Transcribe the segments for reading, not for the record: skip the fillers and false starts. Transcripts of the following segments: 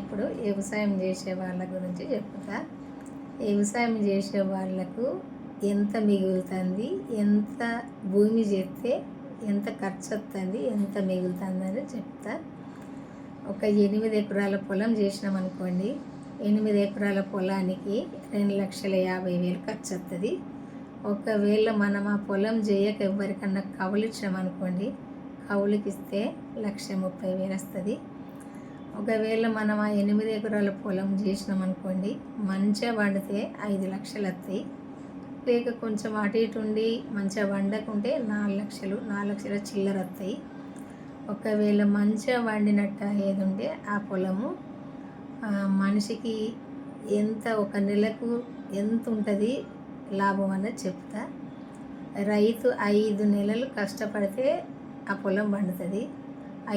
ఇప్పుడు వ్యవసాయం చేసే వాళ్ళ గురించి చెప్తా. వ్యవసాయం చేసే వాళ్ళకు ఎంత మిగులుతుంది, ఎంత భూమి చేస్తే ఎంత ఖర్చు వస్తుంది, ఎంత మిగులుతుంది అని చెప్తా. ఒక 8 ఎకరాల పొలం చేసినాం అనుకోండి, 8 ఎకరాల పొలానికి 2,50,000 ఖర్చు వస్తుంది. ఒకవేళ మనం ఆ పొలం చేయక ఎవరికన్నా కవులు ఇచ్చామనుకోండి, కవులకి ఇస్తే 1,30,000 వస్తుంది. ఒకవేళ మనం ఆ 8 ఎకరాల పొలం చేసినాం అనుకోండి, మంచిగా వండితే 5 లక్షలు వస్తాయి. లేక కొంచెం అటు ఇటు ఉండి మంచిగా వండకుంటే 4 లక్షలు, 4 లక్షల చిల్లర వస్తాయి. ఒకవేళ మంచిగా వండినట్టు ఏది ఉంటే ఆ పొలము మనిషికి ఎంత, ఒక నెలకు ఎంత ఉంటుంది లాభం అన్నది చెప్తా. రైతు 5 నెలలు కష్టపడితే ఆ పొలం పండుతుంది.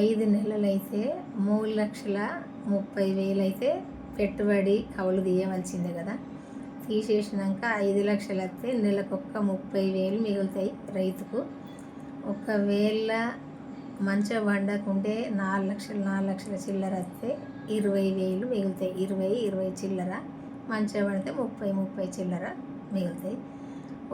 5 నెలలు అయితే 3,30,000 అయితే పెట్టుబడి కవులు తీయవలసిందే కదా. తీసేసినాక 5 లక్షలు వస్తే నెలకొక్క 30,000 మిగులుతాయి రైతుకు. ఒకవేళ మంచిగా వండకుంటే 4 లక్షలు, 4 లక్షల చిల్లర వస్తే 20,000 మిగులుతాయి. 20 చిల్లర, మంచిగా పడితే 30 చిల్లర మిగులుతాయి.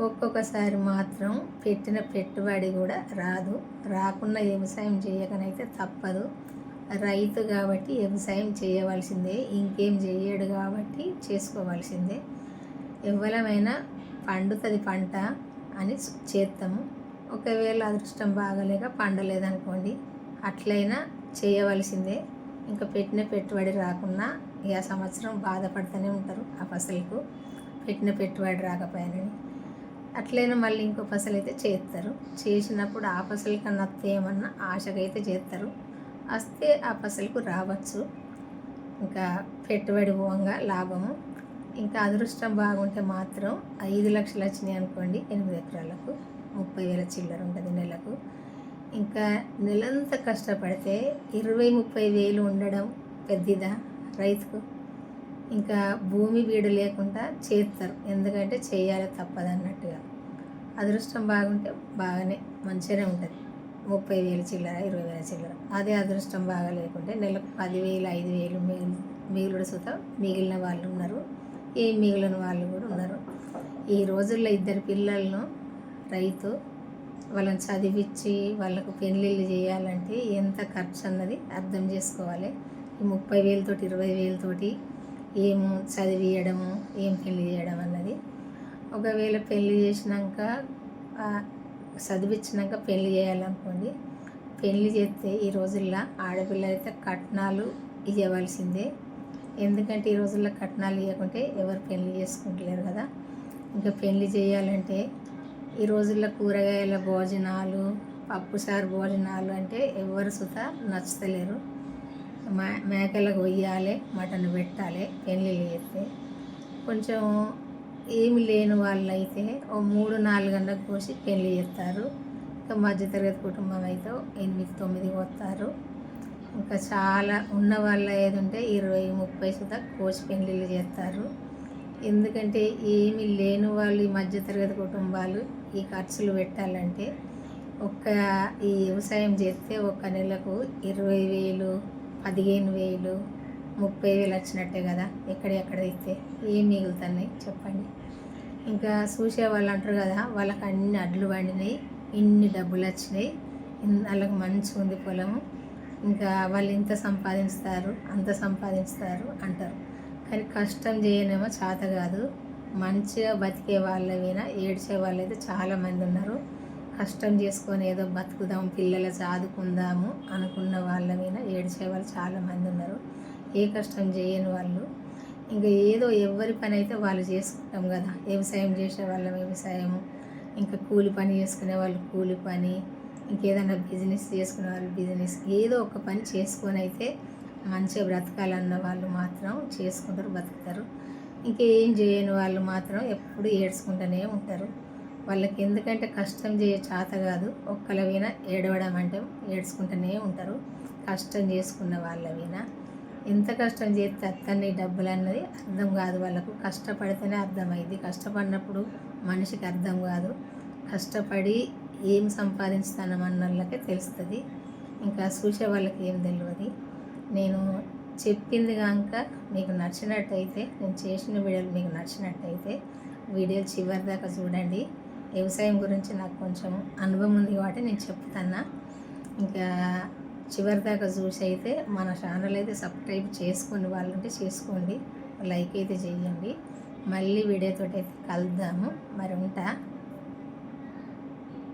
ఒక్కొక్కసారి మాత్రం పెట్టిన పెట్టుబడి కూడా రాదు. రాకుండా వ్యవసాయం చేయకనైతే తప్పదు. రైతు కాబట్టి వ్యవసాయం చేయవలసిందే, ఇంకేం చేయడు కాబట్టి చేసుకోవాల్సిందే. ఎవరమైనా పండుతుంది పంట అని చేస్తాము. ఒకవేళ అదృష్టం బాగలేక పండలేదనుకోండి, అట్లయినా చేయవలసిందే. ఇంకా పెట్టిన పెట్టుబడి రాకున్నా ఈ సంవత్సరం బాధపడుతూనే ఉంటారు ఆ ఫసలుకు, పెట్టిన పెట్టుబడి రాకపోయానని. అట్లయినా మళ్ళీ ఇంకో ఫసలు అయితే చేస్తారు. చేసినప్పుడు ఆ ఫసలు కన్నా ఏమన్నా ఆశకైతే చేస్తారు. వస్తే ఆ ఫసలుకు రావచ్చు. ఇంకా పెట్టుబడి పోగా లాభము. ఇంకా అదృష్టం బాగుంటే మాత్రం 5 లక్షలు వచ్చినాయి అనుకోండి, 8 ఎకరాలకు 30,000 చిల్లర ఉంటుంది నెలకు. ఇంకా నెలంతా కష్టపడితే 20-30,000 ఉండడం పెద్దదా రైతుకు. ఇంకా భూమి వీడు లేకుండా చేస్తారు, ఎందుకంటే చేయాలి తప్పదన్నట్టుగా. అదృష్టం బాగుంటే బాగానే మంచిగానే ఉంటుంది, 30,000 చిల్లర, 20,000 చిల్లర. అదే అదృష్టం బాగా లేకుంటే నెలకు 10,000, 5,000 మిగులుడు సుతం మిగిలిన వాళ్ళు ఉన్నారు, ఏం మిగిలిన వాళ్ళు కూడా ఉన్నారు. ఈ రోజుల్లో 2 పిల్లలను రైతు వాళ్ళని చదివించి వాళ్ళకు పెళ్ళిళ్ళు చేయాలంటే ఎంత ఖర్చు అన్నది అర్థం చేసుకోవాలి. ఈ 30,000 తోటి, 20,000 తోటి ఏం చదివియడము, ఏం పెళ్ళి చేయడం అన్నది. ఒకవేళ పెళ్ళి చేసినాక, చదివించినాక పెళ్ళి చేయాలనుకోండి, పెళ్ళి చేస్తే ఈ రోజుల్లో ఆడపిల్లలైతే కట్నాలు ఇవ్వవలసిందే. ఎందుకంటే ఈ రోజుల్లో కట్నాలు ఇవ్వకుంటే ఎవరు పెళ్ళి చేసుకుంటలేరు కదా. ఇంకా పెళ్ళి చేయాలంటే ఈ రోజుల్లో కూరగాయల భోజనాలు, పప్పుసారు భోజనాలు అంటే ఎవరు సుత నచ్చుతలేరు. మేకలకు వెయ్యాలి, మటన్ పెట్టాలి పెళ్ళిళ్ళు చేస్తే. కొంచెం ఏమి లేని వాళ్ళు అయితే ఓ 3-4 గంటలకు కోసి పెళ్ళి చేస్తారు. ఇంకా మధ్యతరగతి కుటుంబం అయితే 8-9 వస్తారు. ఇంకా చాలా ఉన్న వాళ్ళు ఏది ఉంటే 20-30 సుతా కోసి పెళ్ళిళ్ళు చేస్తారు. ఎందుకంటే ఏమి లేని వాళ్ళు, ఈ మధ్యతరగతి కుటుంబాలు ఈ ఖర్చులు పెట్టాలంటే ఈ వ్యవసాయం చేస్తే ఒక నెలకు 20,000, 15,000, 30,000 వచ్చినట్టే కదా. ఎక్కడ ఇస్తే ఏం మిగులుతున్నాయి చెప్పండి. ఇంకా చూసే వాళ్ళు అంటారు కదా, వాళ్ళకి అన్ని అడ్లు పండినాయి, ఇన్ని డబ్బులు వచ్చినాయి, వాళ్ళకి మంచిగా ఉంది పొలము, ఇంకా వాళ్ళు ఇంత సంపాదిస్తారు, అంత సంపాదిస్తారు అంటారు. కానీ కష్టం చేయనేమో చేత కాదు. మంచిగా బతికే వాళ్ళైనా ఏడ్చే వాళ్ళు అయితే చాలామంది ఉన్నారు. కష్టం చేసుకొని ఏదో బతుకుదాం, పిల్లలు చదువుకుందాము అనుకున్న వాళ్ళమైనా ఏడ్చే వాళ్ళు చాలామంది ఉన్నారు. ఏ కష్టం చేయని వాళ్ళు. ఇంకా ఏదో ఎవరి పని అయితే వాళ్ళు చేసుకుంటాం కదా. వ్యవసాయం చేసే వాళ్ళ వ్యవసాయము, ఇంకా కూలి పని చేసుకునే వాళ్ళు కూలి పని, ఇంకేదైనా బిజినెస్ చేసుకునే వాళ్ళు బిజినెస్, ఏదో ఒక పని చేసుకొని అయితే మంచిగా బ్రతకాలన్న వాళ్ళు మాత్రం చేసుకుంటారు, బతుకుతారు. ఇంకేం చేయని వాళ్ళు మాత్రం ఎప్పుడు ఏడ్చుకుంటూనే ఉంటారు. వాళ్ళకి ఎందుకంటే కష్టం చేత కాదు. ఒక్కళ్ళవైనా ఏడవడం అంటే ఏడ్చుకుంటూనే ఉంటారు. కష్టం చేసుకున్న వాళ్ళవైనా ఎంత కష్టం చేస్తే అత్తన్ని డబ్బులు అన్నది అర్థం కాదు వాళ్ళకు. కష్టపడితేనే అర్థమైంది. కష్టపడినప్పుడు మనిషికి అర్థం కాదు. కష్టపడి ఏం సంపాదిస్తానమన్న వాళ్ళకే తెలుస్తుంది. ఇంకా చూసే వాళ్ళకి ఏం తెలియదు. నేను చెప్పింది కనుక మీకు నచ్చినట్టయితే, నేను చేసిన వీడియోలు మీకు నచ్చినట్టయితే వీడియో చివరి దాకా చూడండి. వ్యవసాయం గురించి నాకు కొంచెం అనుభవం ఉంది కాబట్టి నేను చెప్తాను. ఇంకా చివరి దాకా చూసి అయితే మన ఛానల్ అయితే సబ్స్క్రైబ్ చేసుకుని వాళ్ళంటే చేసుకోండి, లైక్ అయితే చేయండి. మళ్ళీ వీడియోతో అయితే కలుద్దాము. మరి ఉంటా.